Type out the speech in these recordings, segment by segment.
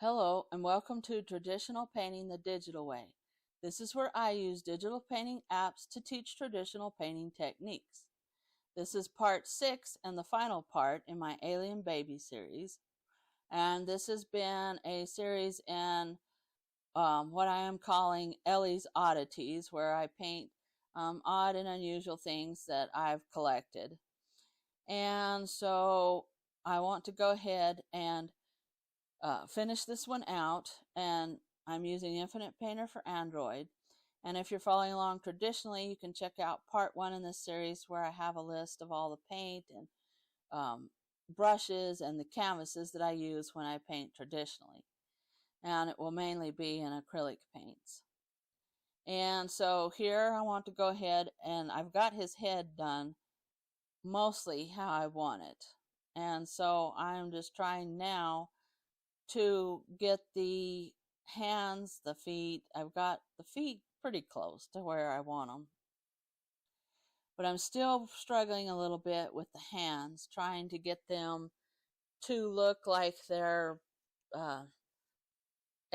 Hello and welcome to Traditional Painting the Digital Way. This is where I use digital painting apps to teach traditional painting techniques. This is part 6 and the final part in my Alien Baby series. And this has been a series in what I am calling Ellie's Oddities, where I paint odd and unusual things that I've collected. And so I want to go ahead and finish this one out, and I'm using Infinite Painter for Android. And if you're following along traditionally, you can check out part 1 in this series where I have a list of all the paint and brushes and the canvases that I use when I paint traditionally. And it will mainly be in acrylic paints. And so here I want to go ahead, and I've got his head done mostly how I want it. And so I'm just trying now to get the hands, the feet. I've got the feet pretty close to where I want them. But I'm still struggling a little bit with the hands, trying to get them to look like they're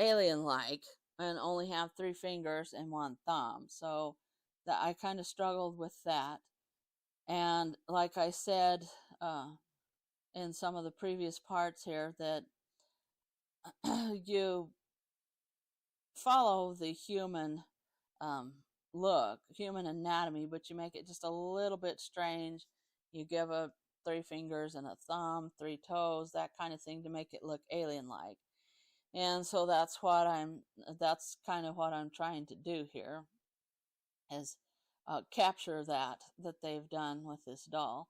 alien-like and only have 3 fingers and 1 thumb. So that I kind of struggled with that. And like I said in some of the previous parts here, that you follow the human look, human anatomy, but you make it just a little bit strange. You give a 3 fingers and a thumb, 3 toes, that kind of thing to make it look alien-like. And so that's kind of what I'm trying to do here, is capture that they've done with this doll.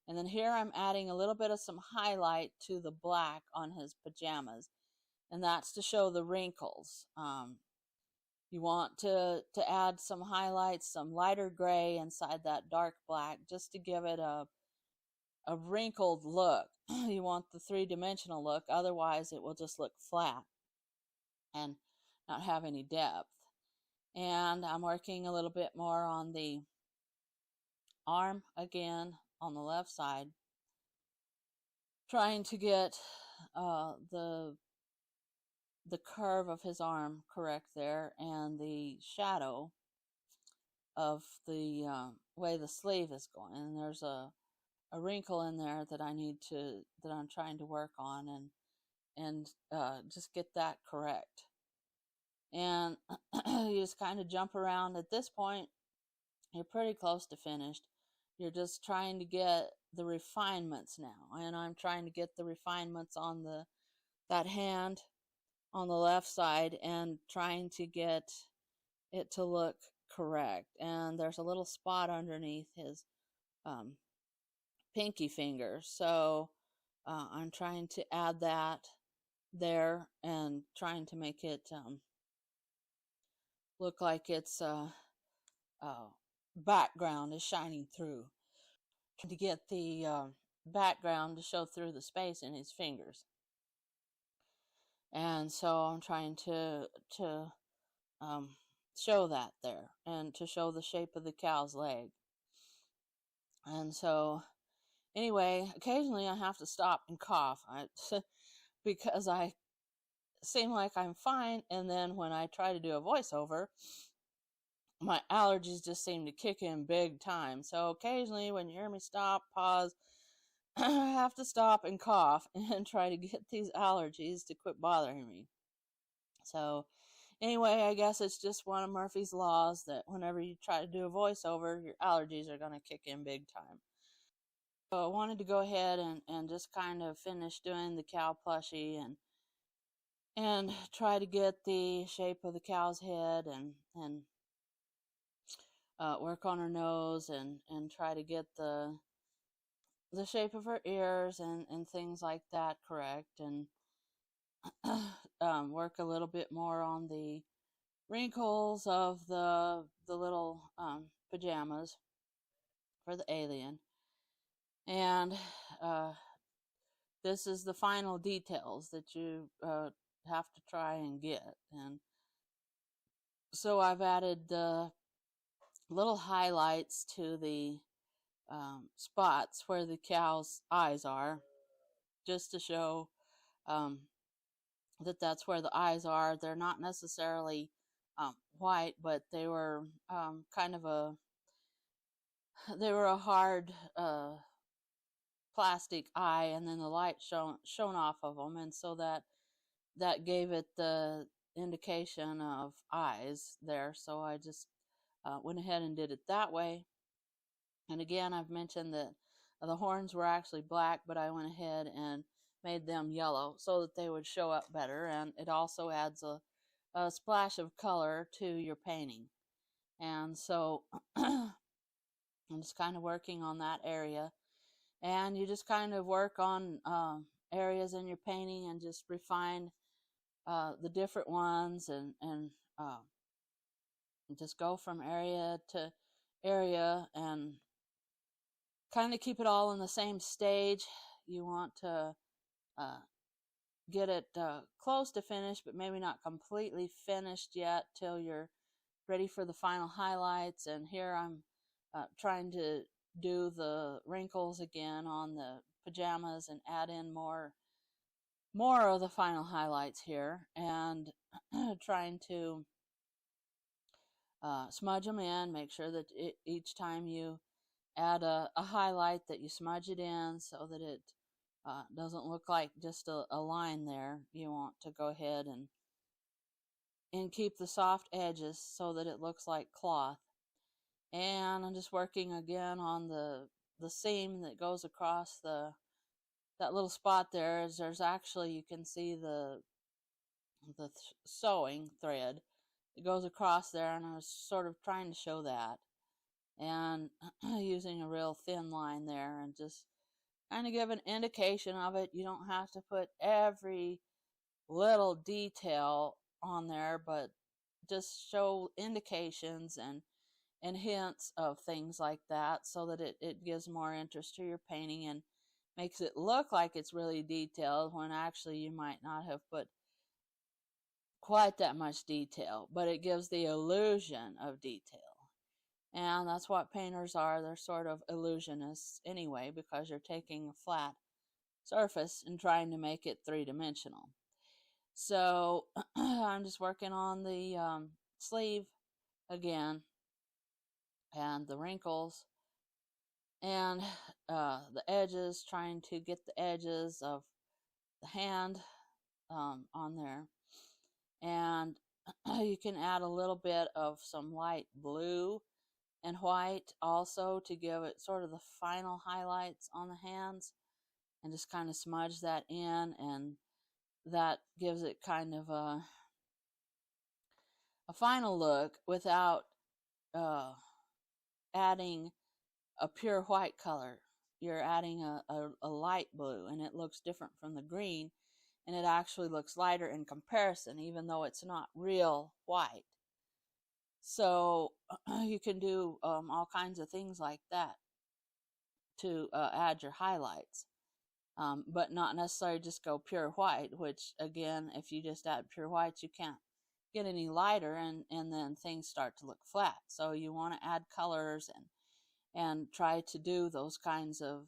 And then here I'm adding a little bit of some highlight to the black on his pajamas, and that's to show the wrinkles. You want to add some highlights, some lighter gray inside that dark black, just to give it a wrinkled look. You want the 3-dimensional look, otherwise it will just look flat and not have any depth. And I'm working a little bit more on the arm again on the left side, trying to get the curve of his arm correct there, and the shadow of the way the sleeve is going. And there's a wrinkle in there that I'm trying to work on, and just get that correct. And you just kind of jump around. At this point, you're pretty close to finished. You're just trying to get the refinements now, and I'm trying to get the refinements on that hand on the left side, and trying to get it to look correct. And there's a little spot underneath his pinky finger, so I'm trying to add that there and trying to make it look like its background is shining through, to get the background to show through the space in his fingers. And so I'm trying to show that there, and to show the shape of the cow's leg. And so anyway, occasionally I have to stop and cough because I seem like I'm fine, and then when I try to do a voiceover, my allergies just seem to kick in big time. So occasionally when you hear me stop, pause, I have to stop and cough and try to get these allergies to quit bothering me. So anyway, I guess it's just one of Murphy's laws that whenever you try to do a voiceover, your allergies are going to kick in big time. So I wanted to go ahead and just kind of finish doing the cow plushie, and try to get the shape of the cow's head, and work on her nose, and try to get the shape of her ears and things like that correct, and work a little bit more on the wrinkles of the little pajamas for the alien. And this is the final details that you have to try and get. And so I've added the little highlights to the spots where the cow's eyes are, just to show that's where the eyes are. They're not necessarily white, but they were kind of they were a hard plastic eye, and then the light shone off of them, and so that gave it the indication of eyes there. So I just went ahead and did it that way. And again, I've mentioned that the horns were actually black, but I went ahead and made them yellow so that they would show up better, and it also adds a splash of color to your painting. And so I'm just kind of working on that area, and you just kind of work on areas in your painting and just refine the different ones, and just go from area to area and kind of keep it all in the same stage. You want to get it close to finished, but maybe not completely finished yet till you're ready for the final highlights. And here I'm trying to do the wrinkles again on the pajamas and add in more of the final highlights here, and trying to smudge them in. Make sure that each time you add a highlight that you smudge it in so that it doesn't look like just a line there. You want to go ahead and keep the soft edges so that it looks like cloth. And I'm just working again on the seam that goes across that little spot there. Is there's actually, you can see the sewing thread. It goes across there, and I was sort of trying to show that, and using a real thin line there, and just kind of give an indication of it. You don't have to put every little detail on there, but just show indications and hints of things like that, so that it gives more interest to your painting and makes it look like it's really detailed, when actually you might not have put quite that much detail, but it gives the illusion of detail. And that's what painters are. They're sort of illusionists anyway, because you're taking a flat surface and trying to make it three-dimensional. So I'm just working on the sleeve again, and the wrinkles, and the edges, trying to get the edges of the hand on there. And you can add a little bit of some light blue and white also to give it sort of the final highlights on the hands, and just kind of smudge that in, and that gives it kind of a final look without adding a pure white color. You're adding a light blue, and it looks different from the green, and it actually looks lighter in comparison, even though it's not real white. So you can do all kinds of things like that to add your highlights, but not necessarily just go pure white, which again, if you just add pure whites, you can't get any lighter, and then things start to look flat. So you want to add colors and try to do those kinds of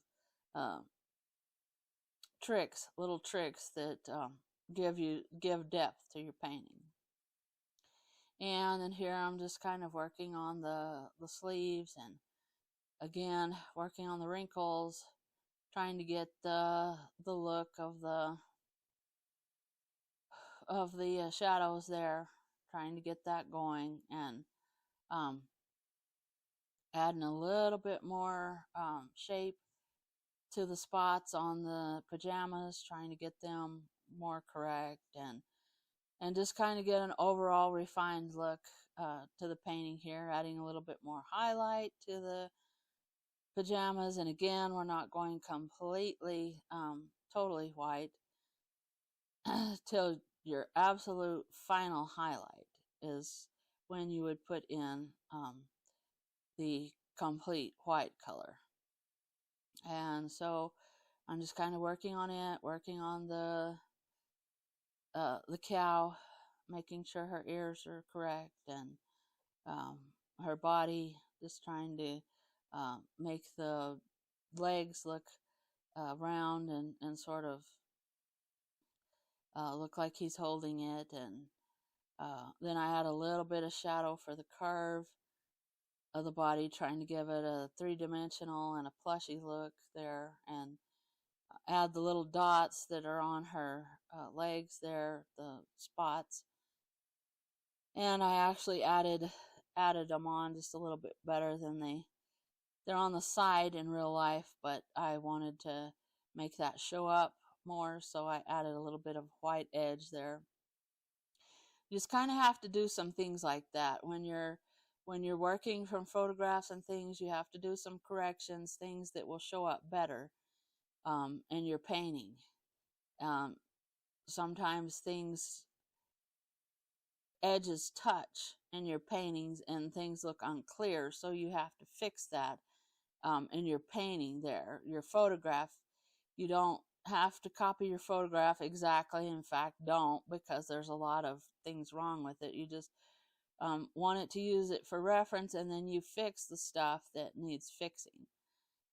little tricks that give depth to your painting. And then here I'm just kind of working on the sleeves, and again working on the wrinkles, trying to get the look of the shadows there, trying to get that going, and adding a little bit more shape to the spots on the pajamas, trying to get them more correct, and just kind of get an overall refined look to the painting here, adding a little bit more highlight to the pajamas. And again, we're not going completely totally white till your absolute final highlight is when you would put in the complete white color. And so I'm just kind of working on it, working on the cow, making sure her ears are correct, and her body, just trying to make the legs look round and sort of look like he's holding it. And then I add a little bit of shadow for the curve of the body, trying to give it a three-dimensional and a plushy look there, and add the little dots that are on her legs there, the spots. And I actually added them on just a little bit better than they're on the side in real life, but I wanted to make that show up more, so I added a little bit of white edge there. You just kind of have to do some things like that when you're working from photographs and things. You have to do some corrections, things that will show up better in your painting. Sometimes edges touch in your paintings and things look unclear, so you have to fix that in your painting there. Your photograph, you don't have to copy your photograph exactly. In fact, don't, because there's a lot of things wrong with it. You just want it to use it for reference, and then you fix the stuff that needs fixing.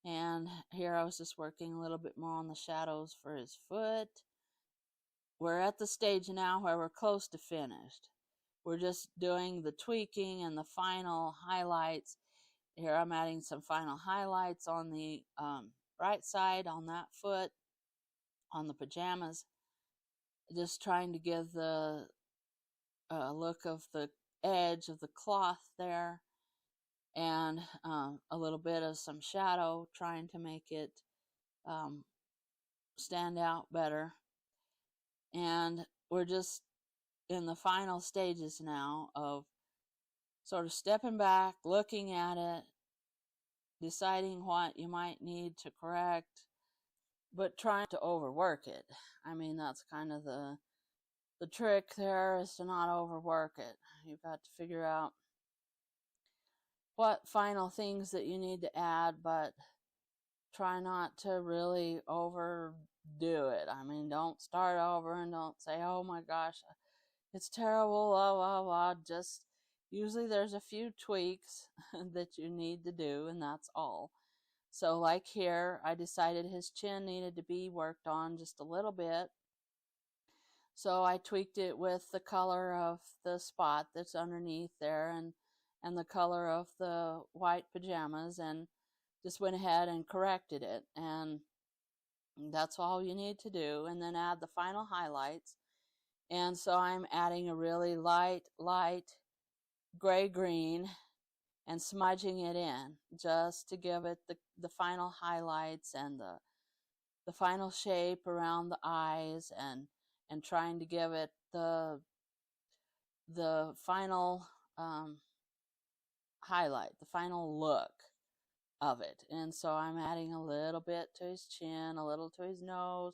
And here I was just working a little bit more on the shadows for his foot. We're at the stage now where we're close to finished. We're just doing the tweaking and the final highlights. Here I'm adding some final highlights on the right side on that foot, on the pajamas. Just trying to give the look of the edge of the cloth there, and a little bit of some shadow, trying to make it stand out better. And we're just in the final stages now of sort of stepping back, looking at it, deciding what you might need to correct, but trying to overwork it. I mean, that's kind of the trick there, is to not overwork it. You've got to figure out what final things that you need to add, but try not to really overdo it. I mean, don't start over and don't say, oh my gosh, it's terrible, blah, blah, blah. Just usually there's a few tweaks that you need to do, and that's all. So like here, I decided his chin needed to be worked on just a little bit. So I tweaked it with the color of the spot that's underneath there, and the color of the white pajamas, and just went ahead and corrected it. And that's all you need to do. And then add the final highlights. And so I'm adding a really light gray-green and smudging it in just to give it the final highlights and the final shape around the eyes, and trying to give it the final highlight, the final look of it. And so I'm adding a little bit to his chin, a little to his nose,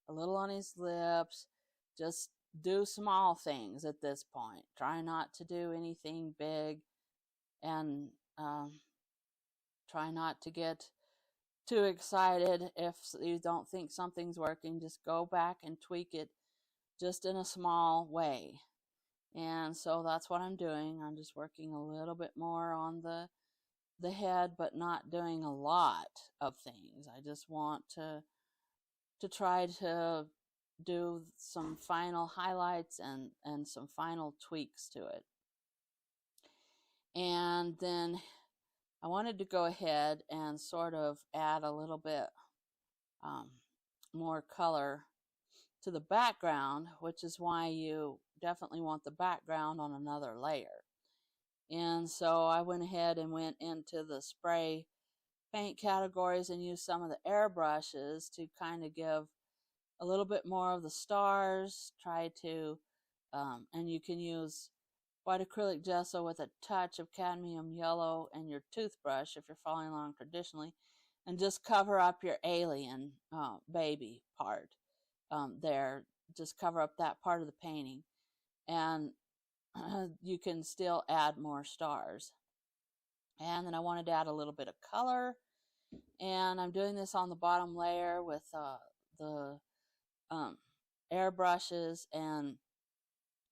a little on his lips. Just do small things at this point. Try not to do anything big, and try not to get too excited if you don't think something's working. Just go back and tweak it just in a small way. And so that's what I'm doing. I'm just working a little bit more on the head, but not doing a lot of things. I just want to try to do some final highlights and some final tweaks to it. And then I wanted to go ahead and sort of add a little bit more color to the background, which is why you definitely want the background on another layer. And so I went ahead and went into the spray paint categories and used some of the airbrushes to kind of give a little bit more of the stars. Try to, and you can use white acrylic gesso with a touch of cadmium yellow and your toothbrush if you're following along traditionally, and just cover up your alien baby part there. Just cover up that part of the painting, and you can still add more stars. And then I wanted to add a little bit of color, and I'm doing this on the bottom layer with the airbrushes, and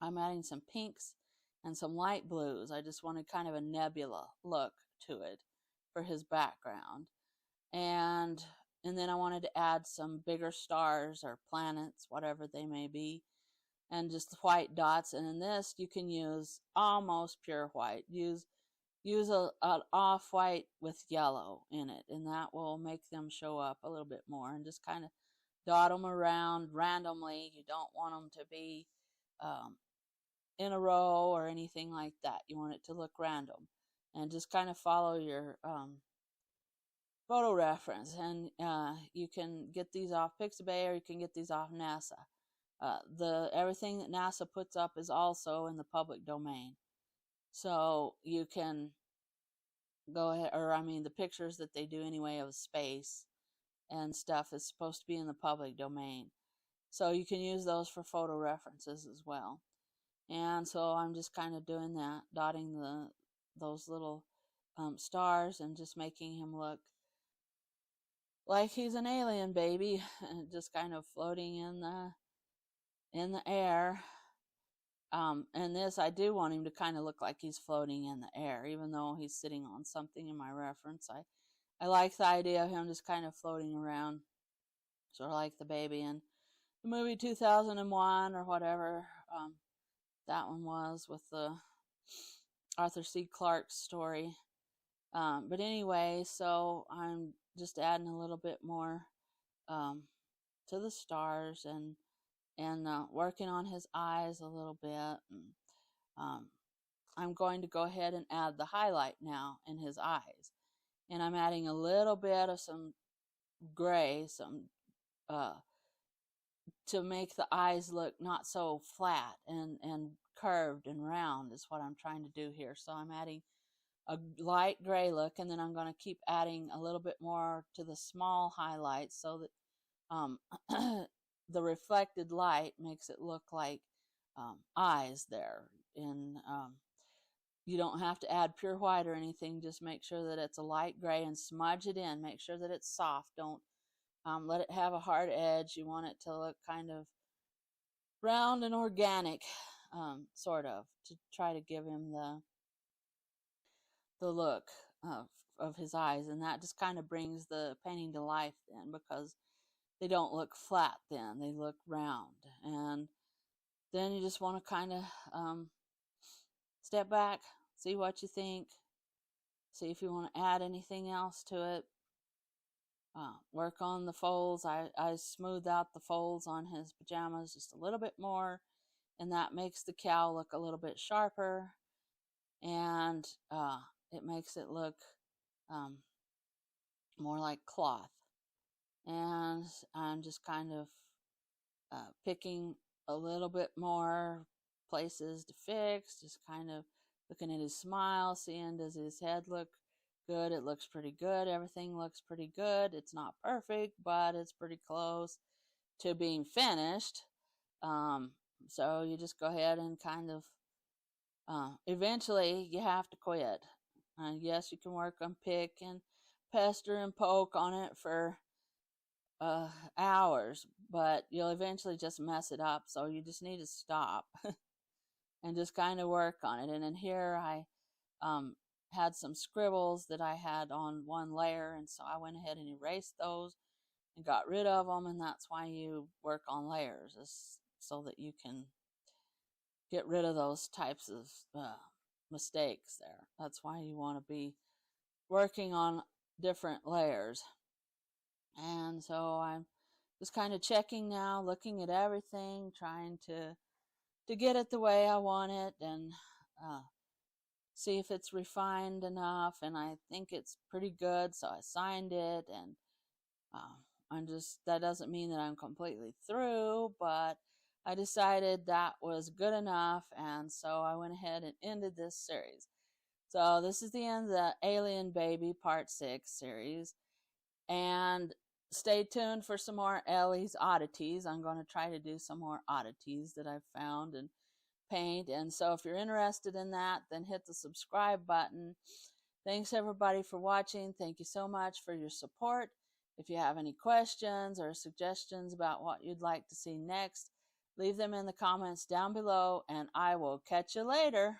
I'm adding some pinks and some light blues. I just wanted kind of a nebula look to it for his background. And then I wanted to add some bigger stars or planets, whatever they may be, and just white dots. And in this, you can use almost pure white. Use an off-white with yellow in it, and that will make them show up a little bit more. And just kind of dot them around randomly. You don't want them to be in a row or anything like that. You want it to look random, and just kind of follow your photo reference. And you can get these off Pixabay, or you can get these off NASA. Everything that NASA puts up is also in the public domain, so you can go ahead, or I mean, the pictures that they do anyway of space and stuff is supposed to be in the public domain, so you can use those for photo references as well. And so I'm just kind of doing that, dotting those little stars, and just making him look like he's an alien baby, and just kind of floating in the air. And this, I do want him to kind of look like he's floating in the air, even though he's sitting on something in my reference. I like the idea of him just kind of floating around, sort of like the baby in the movie 2001 or whatever that one was, with the Arthur C. Clarke story. But anyway, so I'm just adding a little bit more to the stars, and working on his eyes a little bit. And I'm going to go ahead and add the highlight now in his eyes, and I'm adding a little bit of some gray, to make the eyes look not so flat and curved and round is what I'm trying to do here. So I'm adding a light gray look, and then I'm going to keep adding a little bit more to the small highlights, so that the reflected light makes it look like eyes there. And you don't have to add pure white or anything. Just make sure that it's a light gray and smudge it in. Make sure that it's soft. Don't let it have a hard edge. You want it to look kind of round and organic, sort of, to try to give him the look of his eyes. And that just kind of brings the painting to life then, because they don't look flat then, they look round. And then you just want to kind of step back, see what you think, see if you want to add anything else to it. Work on the folds. I smoothed out the folds on his pajamas just a little bit more, and that makes the cowl look a little bit sharper, and it makes it look more like cloth. And I'm just kind of picking a little bit more places to fix, just kind of looking at his smile, seeing, does his head look good? It looks pretty good. Everything looks pretty good. It's not perfect, but it's pretty close to being finished. So you just go ahead and kind of eventually you have to quit. Yes, you can work on pick and pester and poke on it for hours, but you'll eventually just mess it up. So you just need to stop and just kind of work on it. And in here I had some scribbles that I had on one layer, and so I went ahead and erased those and got rid of them. And that's why you work on layers, is so that you can get rid of those types of mistakes there. That's why you want to be working on different layers. And so I'm just kind of checking now, looking at everything, trying to get it the way I want it, and see if it's refined enough. And I think it's pretty good, so I signed it. And that doesn't mean that I'm completely through, but I decided that was good enough, and so I went ahead and ended this series. So this is the end of the Alien Baby Part 6 series, and stay tuned for some more Ellie's Oddities. I'm going to try to do some more oddities that I've found and paint. And so if you're interested in that, then hit the subscribe button. Thanks everybody for watching. Thank you so much for your support. If you have any questions or suggestions about what you'd like to see next, leave them in the comments down below, and I will catch you later.